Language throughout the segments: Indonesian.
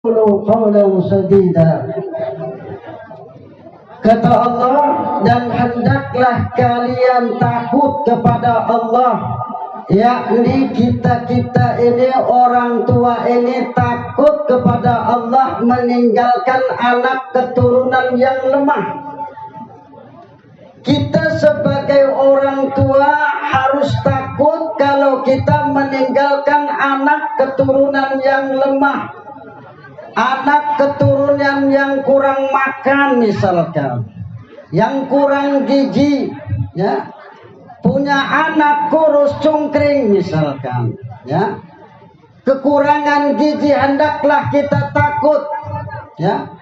قولا سديدا. Kata Allah, dan hendaklah kalian takut kepada Allah, yakni kita ini orang tua ini takut kepada Allah meninggalkan anak keturunan yang lemah. Kita sebagai orang tua harus takut kalau kita meninggalkan anak keturunan yang lemah, anak keturunan yang kurang makan misalkan, yang kurang gizi, ya, punya anak kurus cungkring misalkan, ya, kekurangan gizi, hendaklah kita takut, ya.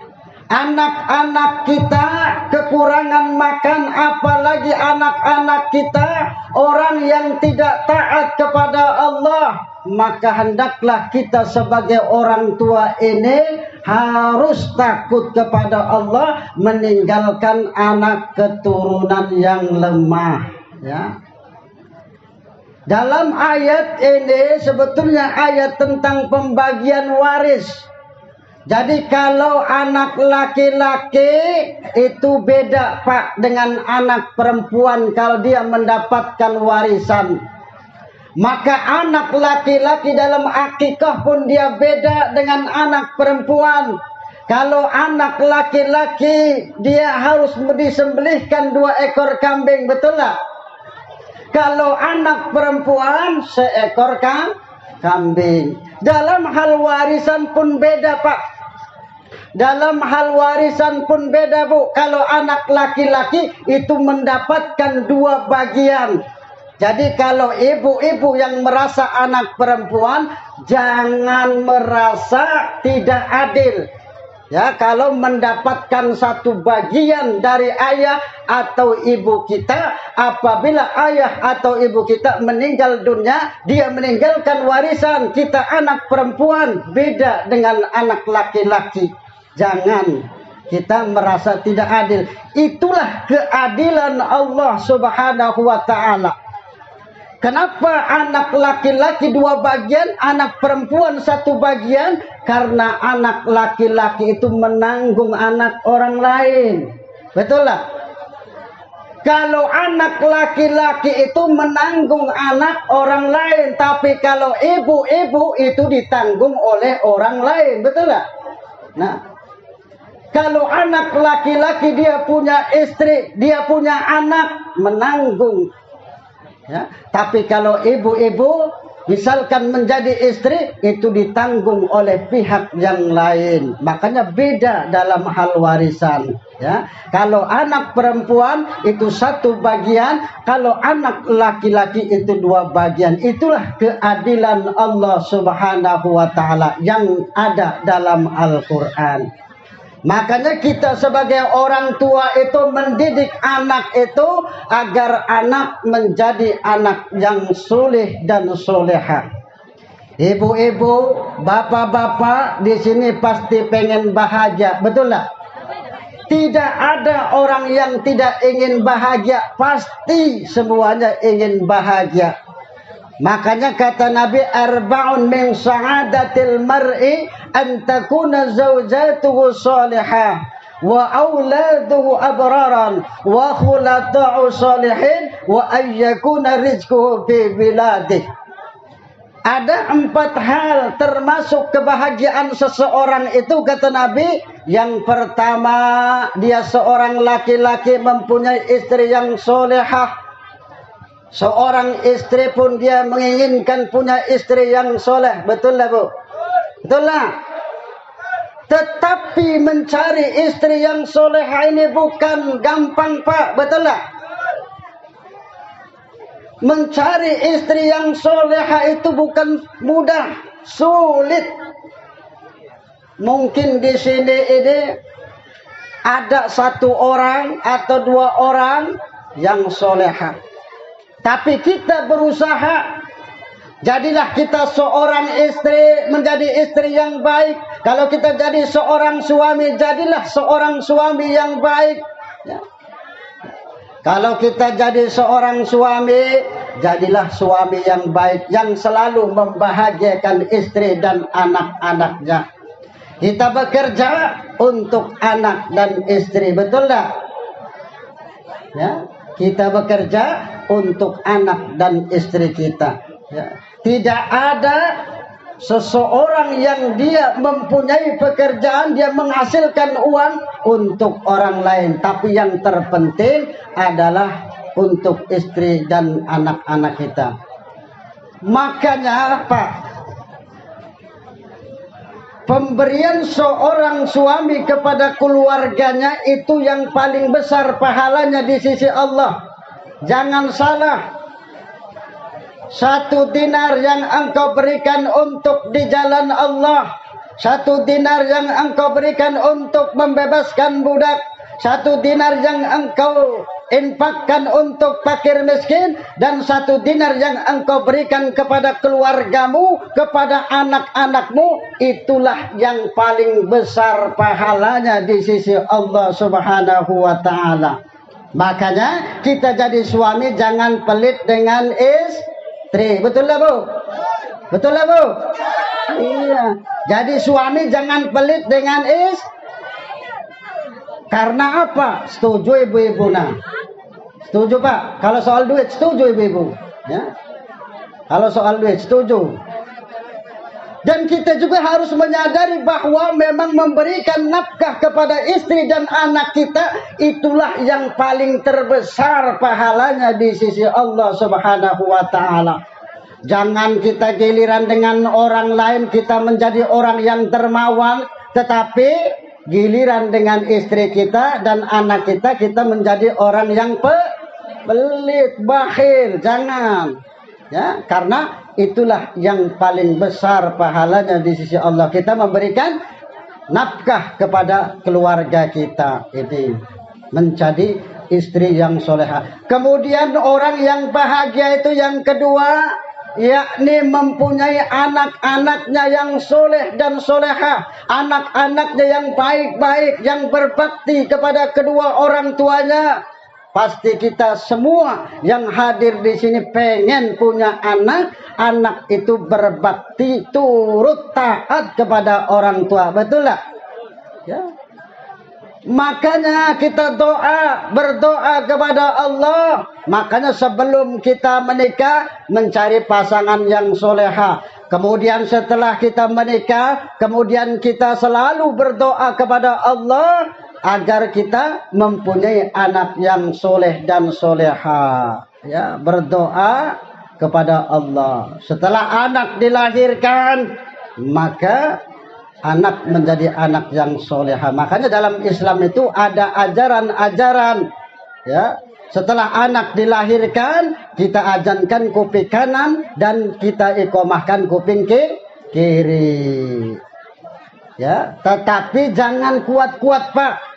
Anak-anak kita kekurangan makan, apalagi anak-anak kita orang yang tidak taat kepada Allah, maka hendaklah kita sebagai orang tua ini harus takut kepada Allah meninggalkan anak keturunan yang lemah, ya. Dalam ayat ini sebetulnya ayat tentang pembagian waris. Jadi kalau anak laki-laki itu beda Pak dengan anak perempuan kalau dia mendapatkan warisan. Maka anak laki-laki dalam akikah pun dia beda dengan anak perempuan. Kalau anak laki-laki dia harus disembelihkan 2 ekor kambing, betul tak? Kalau anak perempuan seekor kambing. Dalam hal warisan pun beda Pak. Dalam hal warisan pun beda Bu. Kalau anak laki-laki itu mendapatkan 2 bagian. Jadi kalau ibu-ibu yang merasa anak perempuan, jangan merasa tidak adil. Ya, kalau mendapatkan 1 bagian dari ayah atau ibu kita, apabila ayah atau ibu kita meninggal dunia, dia meninggalkan warisan. Kita anak perempuan, beda dengan anak laki-laki. Jangan kita merasa tidak adil. Itulah keadilan Allah Subhanahu wa ta'ala. Kenapa anak laki-laki 2 bagian, anak perempuan 1 bagian? Karena anak laki-laki itu menanggung anak orang lain. Betul lah? Kalau anak laki-laki itu menanggung anak orang lain, tapi kalau ibu-ibu itu ditanggung oleh orang lain. Betul lah? Nah, kalau anak laki-laki dia punya istri, dia punya anak, menanggung. Ya, tapi kalau ibu-ibu misalkan menjadi istri, itu ditanggung oleh pihak yang lain. Makanya beda dalam hal warisan. Ya, kalau anak perempuan itu 1 bagian, kalau anak laki-laki itu 2 bagian. Itulah keadilan Allah Subhanahu wa ta'ala yang ada dalam Al-Quran. Makanya kita sebagai orang tua itu mendidik anak itu agar anak menjadi anak yang soleh dan soleha. Ibu-ibu, bapak-bapak di sini pasti pengen bahagia, betul lah? Tidak ada orang yang tidak ingin bahagia, pasti semuanya ingin bahagia. Makanya kata Nabi, arba'un min sa'adatil mar'i an takuna zawjatuhu salihah wa auladuhu abraran wa khulatuhu salihin wa ayyakuna rizquhu fi biladih. Ada 4 hal termasuk kebahagiaan seseorang itu kata Nabi. Yang pertama, dia seorang laki-laki mempunyai istri yang solehah. Seorang istri pun dia menginginkan punya istri yang soleh. Betul lah Bu? Betul lah. Tetapi mencari istri yang soleh ini bukan gampang Pak. Betul lah. Mencari istri yang soleha itu bukan mudah, sulit. Mungkin di sini ini ada 1 orang atau 2 orang yang soleha. Tapi kita berusaha. Jadilah kita seorang istri, menjadi istri yang baik. Kalau kita jadi seorang suami, jadilah seorang suami yang baik. Ya. Kalau kita jadi seorang suami, jadilah suami yang baik, yang selalu membahagiakan istri dan anak-anaknya. Kita bekerja untuk anak dan istri, betul tak? Ya, kita bekerja untuk anak dan istri kita. Ya. Tidak ada seseorang yang dia mempunyai pekerjaan, dia menghasilkan uang untuk orang lain, tapi yang terpenting adalah untuk istri dan anak-anak kita. Makanya apa? Pemberian seorang suami kepada keluarganya itu yang paling besar pahalanya di sisi Allah. Jangan salah. 1 dinar yang engkau berikan untuk di jalan Allah, 1 dinar yang engkau berikan untuk membebaskan budak, 1 dinar yang engkau infakkan untuk fakir miskin, dan 1 dinar yang engkau berikan kepada keluargamu, kepada anak-anakmu, itulah yang paling besar pahalanya di sisi Allah Subhanahu wa ta'ala. Makanya kita jadi suami jangan pelit dengan istri. Betul lah Bu? Betul lah Bu? Iya. Jadi suami jangan pelit dengan istri. Karena apa? Setuju ibu-ibu nah? Setuju Pak? Kalau soal duit setuju ibu-ibu? Ya. Kalau soal duit setuju. Dan kita juga harus menyadari bahwa memang memberikan nafkah kepada istri dan anak kita itulah yang paling terbesar pahalanya di sisi Allah Subhanahu wa ta'ala. Jangan kita giliran dengan orang lain kita menjadi orang yang dermawan, tetapi giliran dengan istri kita dan anak kita menjadi orang yang pelit, bakhil. Jangan. Ya, karena itulah yang paling besar pahalanya di sisi Allah. Kita memberikan nafkah kepada keluarga kita. Ini menjadi istri yang soleha. Kemudian orang yang bahagia itu yang kedua, yakni mempunyai anak-anaknya yang soleh dan soleha, anak-anaknya yang baik-baik, yang berbakti kepada kedua orang tuanya. Pasti kita semua yang hadir di sini pengen punya anak, anak itu berbakti, turut taat kepada orang tua, betul tak? Ya. Makanya kita berdoa kepada Allah. Makanya sebelum kita menikah mencari pasangan yang soleha. Kemudian setelah kita menikah, kemudian kita selalu berdoa kepada Allah agar kita mempunyai anak yang soleh dan soleha. Ya, berdoa kepada Allah. Setelah anak dilahirkan, maka anak menjadi anak yang soleha. Makanya dalam Islam itu ada ajaran-ajaran. Ya, setelah anak dilahirkan, kita azankan kuping kanan dan kita iqomahkan kuping kiri. Ya, tetapi jangan kuat-kuat Pak.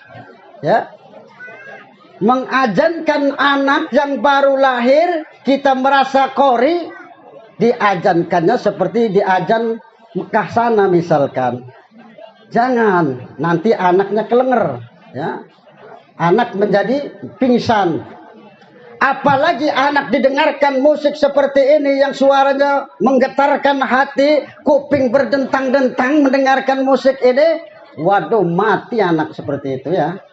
Ya, mengazankan anak yang baru lahir, kita merasa kori, diazankannya seperti diazan Mekah sana misalkan. Jangan, nanti anaknya kelenger, ya. Anak menjadi pingsan. Apalagi anak didengarkan musik seperti ini yang suaranya menggetarkan hati, kuping berdentang-dentang mendengarkan musik ini. Waduh, mati anak seperti itu ya.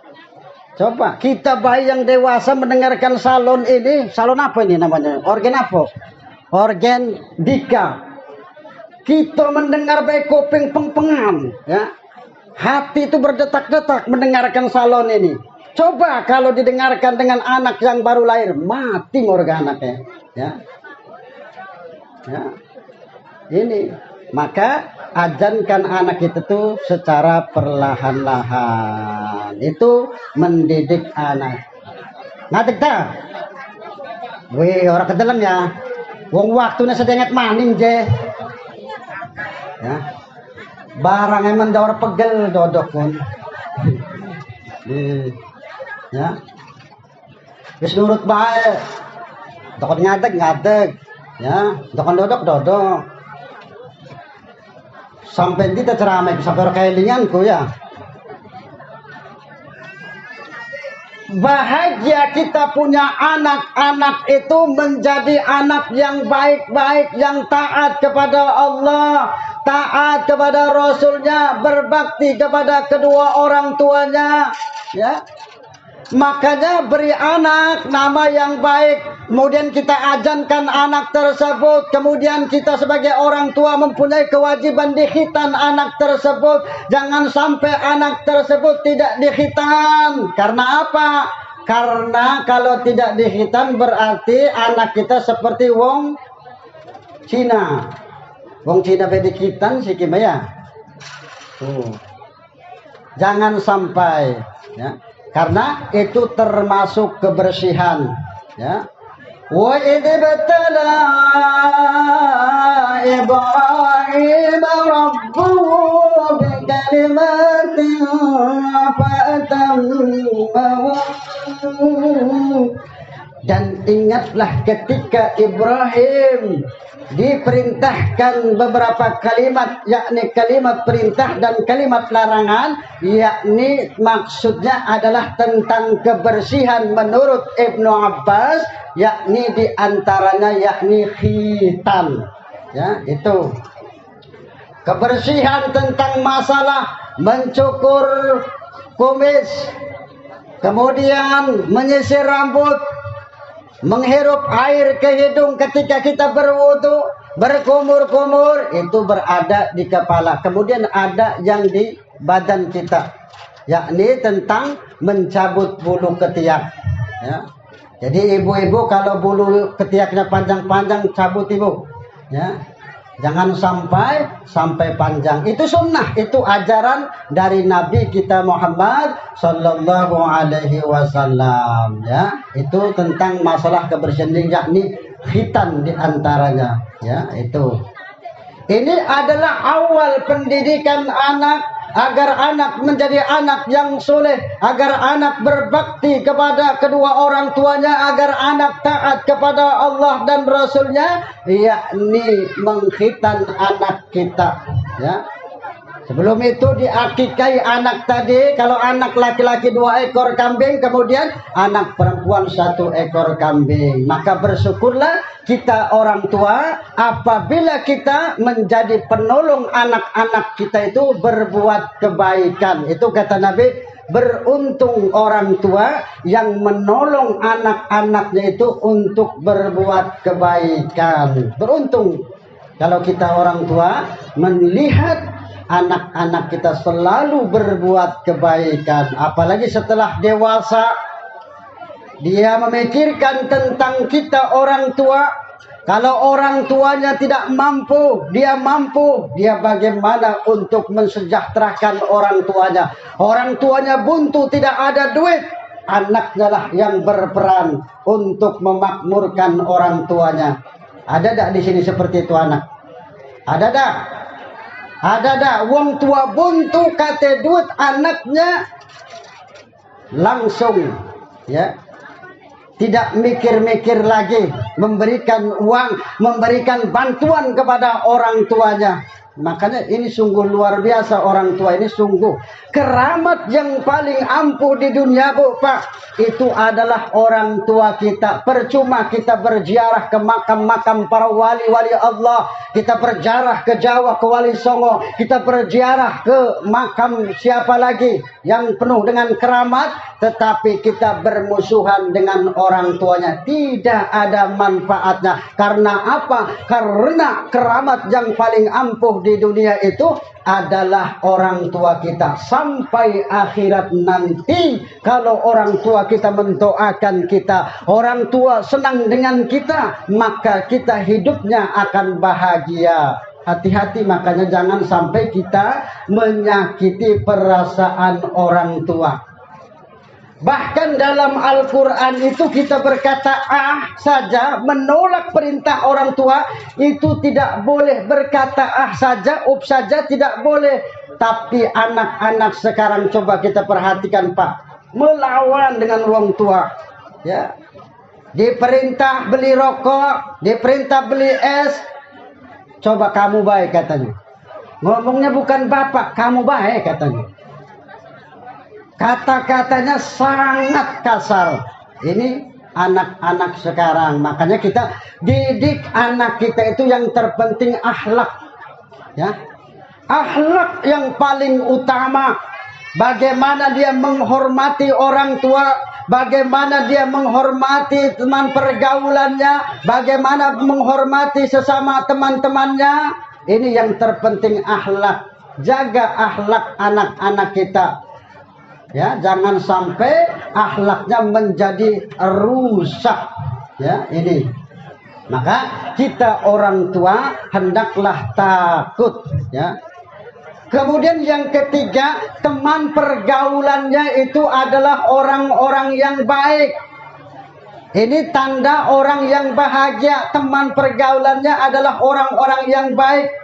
Coba kita bayi yang dewasa mendengarkan salon ini, salon apa ini namanya? Organ apa? Organ dika. Kita mendengar bayi kuping peng-pengan, ya. Hati itu berdetak-detak mendengarkan salon ini. Coba kalau didengarkan dengan anak yang baru lahir, mati organ anaknya, ya. Ya. Ini, maka ajankan anak itu tuh secara perlahan-lahan. Itu mendidik anak. Ngatik ta? Wih, orang kedeleng ya. Wong waktunya sedenget maning je. Ya. Barang emang daur pegel dodok pun. Ya. Wis nurut bae. Dokon ngadeg. Ya, dokon dodok. Sampai kita ceramah sampai kelinganku ya. Bahagia kita punya anak-anak itu menjadi anak yang baik-baik, yang taat kepada Allah. taat kepada Rasulnya, berbakti kepada kedua orang tuanya, ya. Makanya beri anak nama yang baik, kemudian kita ajankan anak tersebut, kemudian kita sebagai orang tua mempunyai kewajiban dikhitan anak tersebut. Jangan sampai anak tersebut tidak dikhitan. Karena apa? Karena kalau tidak dikhitan berarti anak kita seperti wong Cina. Wong Cina pedikitan si kimaya. Jangan sampai, ya. Karena itu termasuk kebersihan, ya. Wa idibtala Ibrahim rabbuhu bikalimatin fa'atammahum. Dan ingatlah ketika Ibrahim diperintahkan beberapa kalimat, yakni kalimat perintah dan kalimat larangan, yakni maksudnya adalah tentang kebersihan menurut Ibnu Abbas, yakni diantaranya yakni khitan, ya. Itu kebersihan tentang masalah mencukur kumis, kemudian menyisir rambut, menghirup air ke hidung ketika kita berwudu, berkumur-kumur, itu berada di kepala. Kemudian ada yang di badan kita, yakni tentang mencabut bulu ketiak, ya. Jadi ibu-ibu kalau bulu ketiaknya panjang-panjang, cabut ibu, ya. Jangan sampai panjang. Itu sunnah, itu ajaran dari Nabi kita Muhammad sallallahu alaihi wasallam, ya. Itu tentang masalah kebersihan, yakni khitan diantaranya, ya. Itu. Ini adalah awal pendidikan anak, agar anak menjadi anak yang soleh, agar anak berbakti kepada kedua orang tuanya, agar anak taat kepada Allah dan Rasulnya, yakni mengkhitan anak kita, ya. Sebelum itu diakikai anak tadi. Kalau anak laki-laki 2 ekor kambing, kemudian anak perempuan 1 ekor kambing. Maka bersyukurlah kita orang tua apabila kita menjadi penolong anak-anak kita itu berbuat kebaikan. Itu kata Nabi, beruntung orang tua yang menolong anak-anaknya itu untuk berbuat kebaikan. Beruntung kalau kita orang tua melihat anak-anak kita selalu berbuat kebaikan. Apalagi setelah dewasa, dia memikirkan tentang kita orang tua. Kalau orang tuanya tidak mampu, dia mampu. Dia bagaimana untuk mensejahterakan orang tuanya. Orang tuanya buntu, tidak ada duit, anaknya lah yang berperan untuk memakmurkan orang tuanya. Ada tak di sini seperti itu anak? Ada tak? Ada dah wong tua buntu kate duit, anaknya langsung, ya, tidak mikir-mikir lagi, memberikan uang, memberikan bantuan kepada orang tuanya. Makanya ini sungguh luar biasa, orang tua ini sungguh keramat yang paling ampuh di dunia, Bu, Pak. Itu adalah orang tua kita. Percuma kita berziarah ke makam-makam para wali-wali Allah, kita berziarah ke Jawa, ke Wali Songo, kita berziarah ke makam siapa lagi yang penuh dengan keramat, tetapi kita bermusuhan dengan orang tuanya. Tidak ada manfaatnya. Karena apa? Karena keramat yang paling ampuh di dunia itu adalah orang tua kita. Sampai akhirat nanti, kalau orang tua kita mendoakan kita, orang tua senang dengan kita, maka kita hidupnya akan bahagia. Hati-hati, makanya jangan sampai kita menyakiti perasaan orang tua. Bahkan dalam Al-Quran itu kita berkata saja, menolak perintah orang tua itu tidak boleh. Berkata saja, saja tidak boleh. Tapi anak-anak sekarang coba kita perhatikan, Pak, melawan dengan orang tua, ya. Diperintah beli rokok, diperintah beli es, coba kamu baik katanya. Ngomongnya bukan bapak, kamu baik katanya. Kata-katanya sangat kasar. Ini anak-anak sekarang. Makanya kita didik anak kita itu yang terpenting akhlak, ya. akhlak yang paling utama. Bagaimana dia menghormati orang tua, bagaimana dia menghormati teman pergaulannya, bagaimana menghormati sesama teman-temannya. Ini yang terpenting, akhlak. Jaga akhlak anak-anak kita. Ya, jangan sampai akhlaknya menjadi rusak. Ya, ini. Maka kita orang tua hendaklah takut, ya. Kemudian yang ketiga, teman pergaulannya itu adalah orang-orang yang baik. Ini tanda orang yang bahagia. Teman pergaulannya adalah orang-orang yang baik.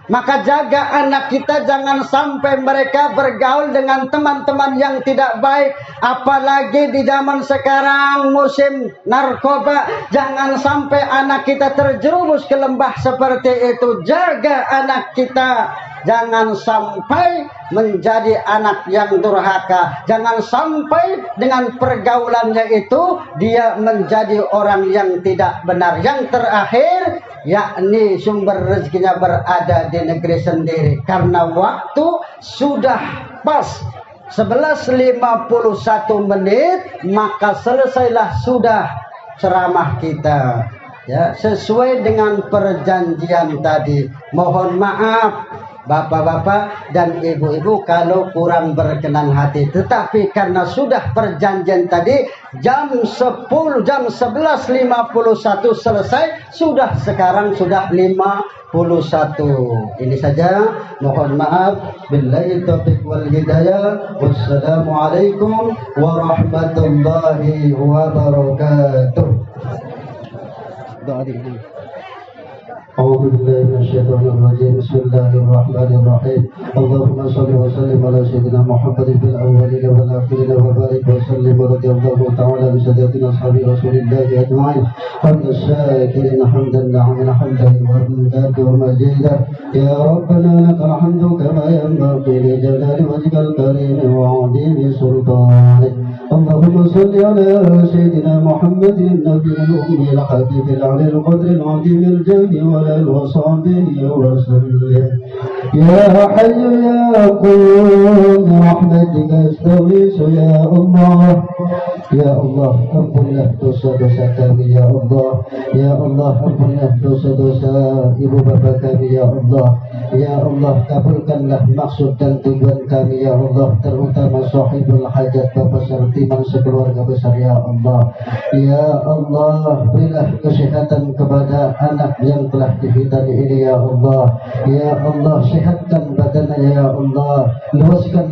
Maka jaga anak kita jangan sampai mereka bergaul dengan teman-teman yang tidak baik. Apalagi di zaman sekarang musim narkoba. Jangan sampai anak kita terjerumus ke lembah seperti itu. Jaga anak kita. Jangan sampai menjadi anak yang durhaka. Jangan sampai dengan pergaulannya itu dia menjadi orang yang tidak benar. Yang terakhir, yakni sumber rezekinya berada di negeri sendiri. Karena waktu sudah pas 11.51 menit, maka selesailah sudah ceramah kita. Ya, sesuai dengan perjanjian tadi. Mohon maaf bapak-bapak dan ibu-ibu kalau kurang berkenan hati. Tetapi karena sudah perjanjian tadi, jam 11.51 selesai, sudah sekarang sudah 51. Ini saja, mohon maaf. Billahi taufiq wal hidayah. Wassalamualaikum warahmatullahi wabarakatuh. Doa diri. أعوذ بالله من الشيطان الرجيم بسم الله الرحمن الرحيم اللهم صل وسلم على سيدنا محمد في الأولين والآخرين وبارك وسلم ورضي الله تعالى عن ساداتنا أصحاب رسول الله أجمعين حمد الشاكرين حمدا نعما حمدا ومجدا ومجيدا يا ربنا لك الحمد كما ينبغي لجلال وجهك الكريم وعظيم سلطانك اللهم صل على سيدنا محمد النبي الأمي الحبيب العلي القدر العظيم الجاه وعلى وصحبه وسلم يا حي يا قيوم برحمتك استغيث يا الله يا الله ampunilah dosa-dosa kami ya Allah ya Allah ampunilah dosa-dosa ibu bapa kami ya Allah ya Allah kabulkanlah maksud dan tujuan kami ya Allah terutama sahibul hajat Bapak Sartiman sekeluarga besar ya Allah ya Allah berilah kesehatan kepada anak yang telah difitani ini ya Allah ya Allah sehatkan badannya ya Allah luaskan